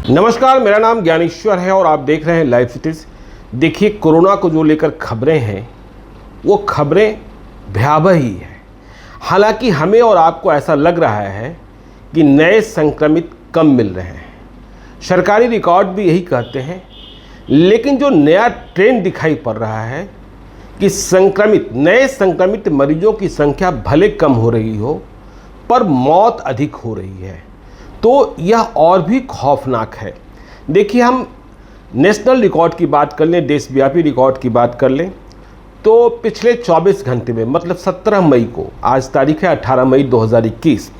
नमस्कार, मेरा नाम ज्ञानेश्वर है और आप देख रहे हैं लाइव सिटीज। देखिए, कोरोना को जो लेकर खबरें हैं वो खबरें भयावह ही है। हालांकि हमें और आपको ऐसा लग रहा है कि नए संक्रमित कम मिल रहे हैं, सरकारी रिकॉर्ड भी यही कहते हैं। लेकिन जो नया ट्रेंड दिखाई पड़ रहा है कि नए संक्रमित मरीजों की संख्या भले कम हो रही हो पर मौत अधिक हो रही है, तो यह और भी खौफनाक है। देखिए, हम नेशनल रिकॉर्ड की बात कर लें, देशव्यापी रिकॉर्ड की बात कर लें, तो पिछले 24 घंटे में मतलब 17 मई को, आज तारीख है 18 मई 2021,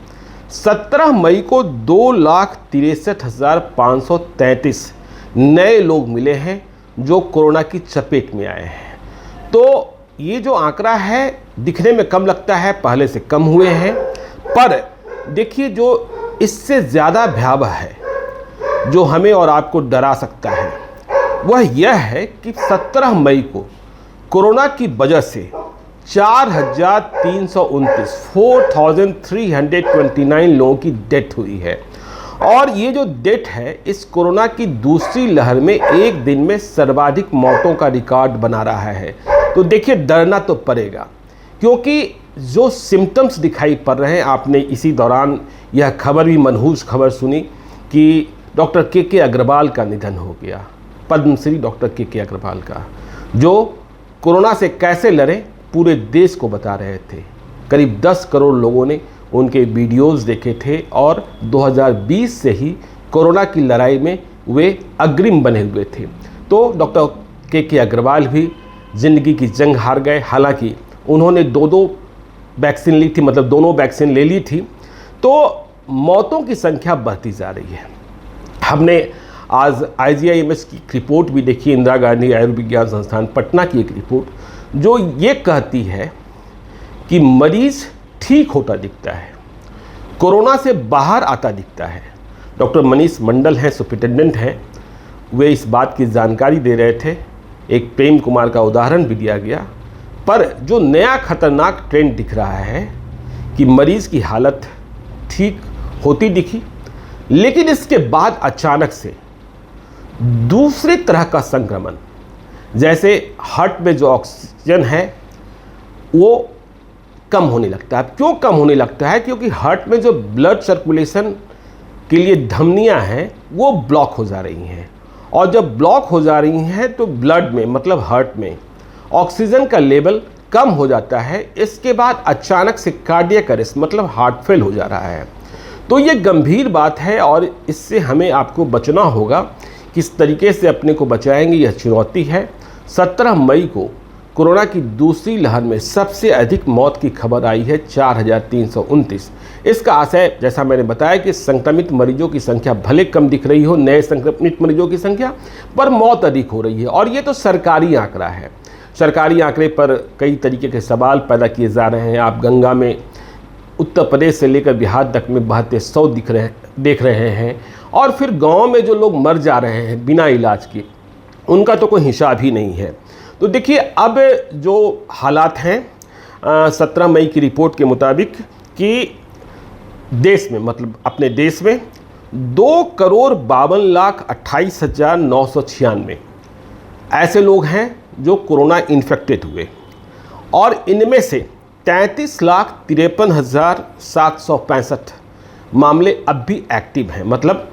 17 मई को 2,63,533 नए लोग मिले हैं जो कोरोना की चपेट में आए हैं। तो ये जो आंकड़ा है दिखने में कम लगता है, पहले से कम हुए हैं, पर देखिए जो इससे ज़्यादा भयावह है, जो हमें और आपको डरा सकता है, वह यह है कि 17 मई को कोरोना की वजह से 4,329 लोगों की डेथ हुई है। और ये जो डेथ है, इस कोरोना की दूसरी लहर में एक दिन में सर्वाधिक मौतों का रिकॉर्ड बना रहा है। तो देखिए, डरना तो पड़ेगा, क्योंकि जो सिम्टम्स दिखाई पड़ रहे हैं, आपने इसी दौरान यह खबर भी, मनहूस खबर सुनी कि डॉक्टर के अग्रवाल का निधन हो गया, पद्मश्री डॉक्टर के अग्रवाल का, जो कोरोना से कैसे लड़े पूरे देश को बता रहे थे। करीब 10 करोड़ लोगों ने उनके वीडियोस देखे थे और 2020 से ही कोरोना की लड़ाई में वे अग्रिम बने हुए थे। तो डॉक्टर के अग्रवाल भी ज़िंदगी की जंग हार गए। हालांकि उन्होंने दो वैक्सीन ली थी, मतलब दोनों वैक्सीन ले ली थी। तो मौतों की संख्या बढ़ती जा रही है। हमने आज IGIMS की रिपोर्ट भी देखी, इंदिरा गांधी आयुर्विज्ञान संस्थान पटना की एक रिपोर्ट, जो ये कहती है कि मरीज ठीक होता दिखता है, कोरोना से बाहर आता दिखता है। डॉक्टर मनीष मंडल हैं, सुपरिटेंडेंट हैं, वे इस बात की जानकारी दे रहे थे। एक प्रेम कुमार का उदाहरण भी दिया गया। पर जो नया खतरनाक ट्रेंड दिख रहा है कि मरीज़ की हालत ठीक होती दिखी, लेकिन इसके बाद अचानक से दूसरी तरह का संक्रमण, जैसे हार्ट में जो ऑक्सीजन है वो कम होने लगता है। क्यों कम होने लगता है? क्योंकि हार्ट में जो ब्लड सर्कुलेशन के लिए धमनियां हैं वो ब्लॉक हो जा रही हैं, और जब ब्लॉक हो जा रही हैं तो ब्लड में, मतलब हार्ट में ऑक्सीजन का लेवल कम हो जाता है। इसके बाद अचानक से कार्डियक अरेस्ट, मतलब हार्ट फेल हो जा रहा है। तो ये गंभीर बात है और इससे हमें आपको बचना होगा। किस तरीके से अपने को बचाएंगे, यह चुनौती है। 17 मई को कोरोना की दूसरी लहर में सबसे अधिक मौत की खबर आई है, 4,329। इसका आशय, जैसा मैंने बताया, कि संक्रमित मरीजों की संख्या भले कम दिख रही हो, नए संक्रमित मरीजों की संख्या, पर मौत अधिक हो रही है। और ये तो सरकारी आंकड़ा है। सरकारी आंकड़े पर कई तरीके के सवाल पैदा किए जा रहे हैं। आप गंगा में उत्तर प्रदेश से लेकर बिहार तक में बहते 100 देख रहे हैं, और फिर गांव में जो लोग मर जा रहे हैं बिना इलाज के, उनका तो कोई हिसाब ही नहीं है। तो देखिए, अब जो हालात हैं 17 मई की रिपोर्ट के मुताबिक कि देश में, मतलब अपने देश में 2,52,28,996 ऐसे लोग हैं जो कोरोना इन्फेक्टेड हुए, और इनमें से 33,53,765 मामले अब भी एक्टिव हैं, मतलब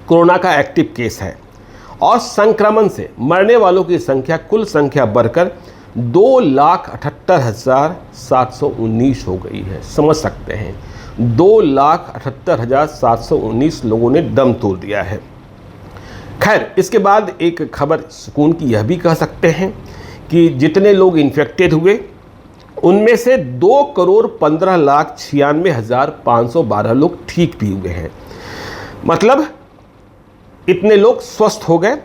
कोरोना का एक्टिव केस है। और संक्रमण से मरने वालों की संख्या, कुल संख्या बढ़कर 2,78,719 हो गई है। समझ सकते हैं, 2,78,719 लोगों ने दम तोड़ दिया है। खैर, इसके बाद एक खबर सुकून की यह भी कह सकते हैं कि जितने लोग इन्फेक्टेड हुए उनमें से 2,15,96,512 लोग ठीक भी हुए हैं। मतलब इतने लोग स्वस्थ हो गए।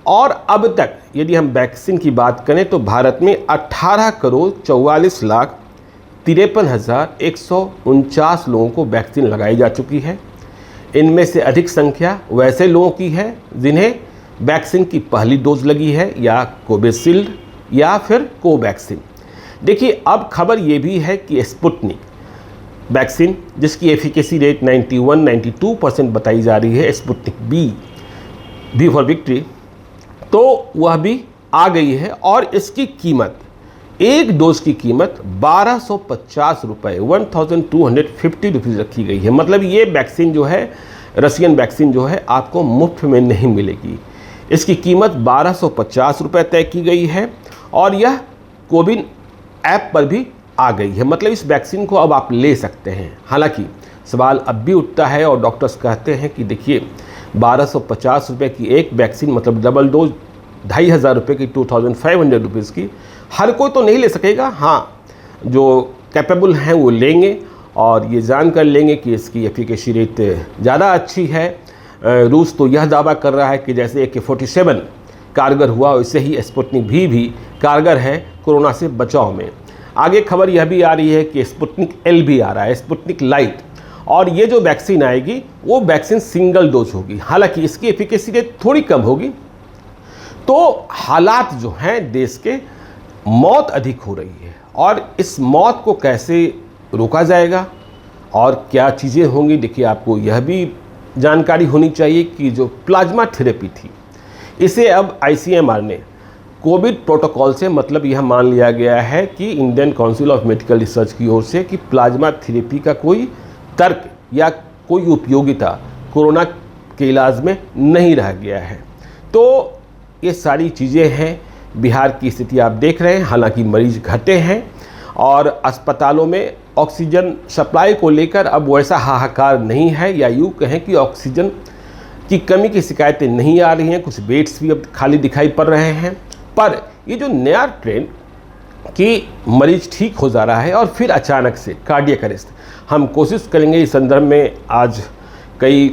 और अब तक यदि हम वैक्सीन की बात करें तो भारत में 18,44,53,149 लोगों को वैक्सीन लगाई जा चुकी है। इनमें से अधिक संख्या वैसे लोगों की है जिन्हें वैक्सीन की पहली डोज लगी है, या कोविशील्ड या फिर कोवैक्सीन। देखिए, अब खबर ये भी है कि स्पुतनिक वैक्सीन, जिसकी एफिकेसी रेट 91-92% बताई जा रही है, Sputnik B, V for victory, तो वह भी आ गई है और इसकी कीमत, एक डोज की कीमत 1250 रुपये 1250 रुपीज़ रखी गई है। मतलब ये वैक्सीन जो है, रशियन वैक्सीन जो है, आपको मुफ्त में नहीं मिलेगी। इसकी कीमत 1250 रुपये तय की गई है और यह कोविन ऐप पर भी आ गई है। मतलब इस वैक्सीन को अब आप ले सकते हैं। हालांकि सवाल अब भी उठता है और डॉक्टर्स कहते हैं कि देखिए 1250 रुपये की एक वैक्सीन, मतलब डबल डोज 2500 रुपये की, 2500 रुपीज़ की, हर कोई तो नहीं ले सकेगा। हाँ, जो कैपेबल हैं वो लेंगे और ये जान कर लेंगे कि इसकी एफिकेसी रेट ज़्यादा अच्छी है। रूस तो यह दावा कर रहा है कि जैसे AK-47 कारगर हुआ, वैसे ही स्पुतनिक भी कारगर है कोरोना से बचाव में। आगे खबर यह भी आ रही है कि स्पुतनिक L भी आ रहा है, स्पुतनिक लाइट, और ये जो वैक्सीन आएगी वो वैक्सीन सिंगल डोज होगी। हालांकि इसकी एफिकेसी रेट थोड़ी कम होगी। तो हालात जो हैं देश के, मौत अधिक हो रही है और इस मौत को कैसे रोका जाएगा और क्या चीज़ें होंगी, देखिए आपको यह भी जानकारी होनी चाहिए कि जो प्लाज्मा थेरेपी थी, इसे अब ICMR ने कोविड प्रोटोकॉल से, मतलब यह मान लिया गया है कि Indian council of medical research की ओर से, कि प्लाज्मा थेरेपी का कोई तर्क या कोई उपयोगिता कोरोना के इलाज में नहीं रह गया है। तो ये सारी चीज़ें हैं। बिहार की स्थिति आप देख रहे हैं, हालांकि मरीज घटे हैं और अस्पतालों में ऑक्सीजन सप्लाई को लेकर अब वैसा हाहाकार नहीं है, या यूँ कहें कि ऑक्सीजन की कमी की शिकायतें नहीं आ रही हैं। कुछ बेड्स भी अब खाली दिखाई पड़ रहे हैं। पर ये जो नया ट्रेंड कि मरीज ठीक हो जा रहा है और फिर अचानक से कार्डियक अरेस्ट, हम कोशिश करेंगे इस संदर्भ में आज कई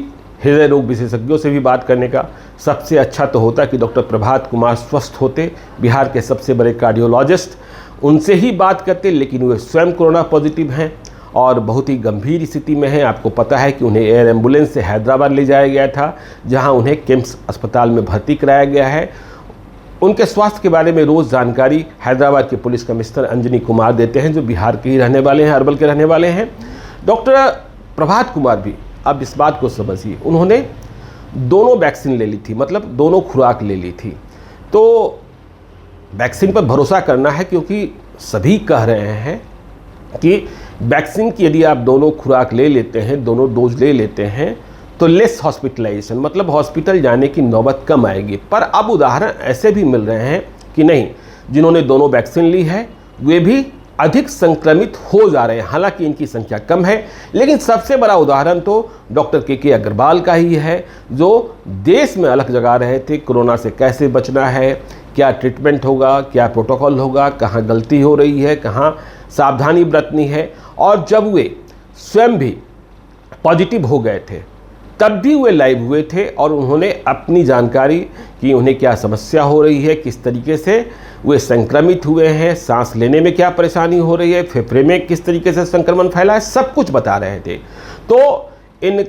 हृदय रोग विशेषज्ञों से भी बात करने का। सबसे अच्छा तो होता कि डॉक्टर प्रभात कुमार स्वस्थ होते, बिहार के सबसे बड़े कार्डियोलॉजिस्ट, उनसे ही बात करते, लेकिन वे स्वयं कोरोना पॉजिटिव हैं और बहुत ही गंभीर स्थिति में हैं। आपको पता है कि उन्हें एयर एम्बुलेंस से हैदराबाद ले जाया गया था, जहां उन्हें किम्स अस्पताल में भर्ती कराया गया है। उनके स्वास्थ्य के बारे में रोज़ जानकारी हैदराबाद के पुलिस कमिश्नर अंजनी कुमार देते हैं, जो बिहार के ही रहने वाले हैं, अरवल के रहने वाले हैं। डॉक्टर प्रभात कुमार भी अब इस बात को समझिए, उन्होंने दोनों वैक्सीन ले ली थी, मतलब दोनों खुराक ले ली थी। तो वैक्सीन पर भरोसा करना है, क्योंकि सभी कह रहे हैं कि वैक्सीन की यदि आप दोनों खुराक ले लेते हैं, दोनों डोज ले लेते हैं, तो लेस हॉस्पिटलाइजेशन, मतलब हॉस्पिटल जाने की नौबत कम आएगी। पर अब उदाहरण ऐसे भी मिल रहे हैं कि नहीं, जिन्होंने दोनों वैक्सीन ली है वे भी अधिक संक्रमित हो जा रहे हैं। हालांकि इनकी संख्या कम है, लेकिन सबसे बड़ा उदाहरण तो डॉक्टर के अग्रवाल का ही है, जो देश में अलग जगा रहे थे कोरोना से कैसे बचना है, क्या ट्रीटमेंट होगा, क्या प्रोटोकॉल होगा, कहाँ गलती हो रही है, कहाँ सावधानी बरतनी है। और जब वे स्वयं भी पॉजिटिव हो गए थे तब भी वे लाइव हुए थे और उन्होंने अपनी जानकारी कि उन्हें क्या समस्या हो रही है, किस तरीके से वे संक्रमित हुए हैं, सांस लेने में क्या परेशानी हो रही है, फेफड़े में किस तरीके से संक्रमण फैला है, सब कुछ बता रहे थे। तो इन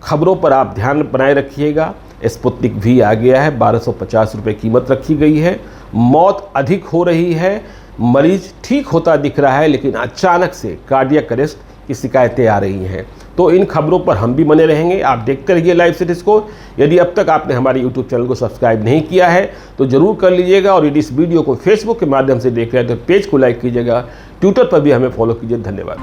खबरों पर आप ध्यान बनाए रखिएगा। स्पुतनिक V आ गया है, 1250 रुपये कीमत रखी गई है। मौत अधिक हो रही है, मरीज ठीक होता दिख रहा है, लेकिन अचानक से कार्डियक अरेस्ट की शिकायतें आ रही हैं। तो इन खबरों पर हम भी बने रहेंगे। आप देखते रहिए लाइव सीरीज को। यदि अब तक आपने हमारे YouTube चैनल को सब्सक्राइब नहीं किया है तो ज़रूर कर लीजिएगा, और यदि इस वीडियो को Facebook के माध्यम से देख रहे हैं तो पेज को लाइक कीजिएगा, ट्विटर पर भी हमें फॉलो कीजिए। धन्यवाद।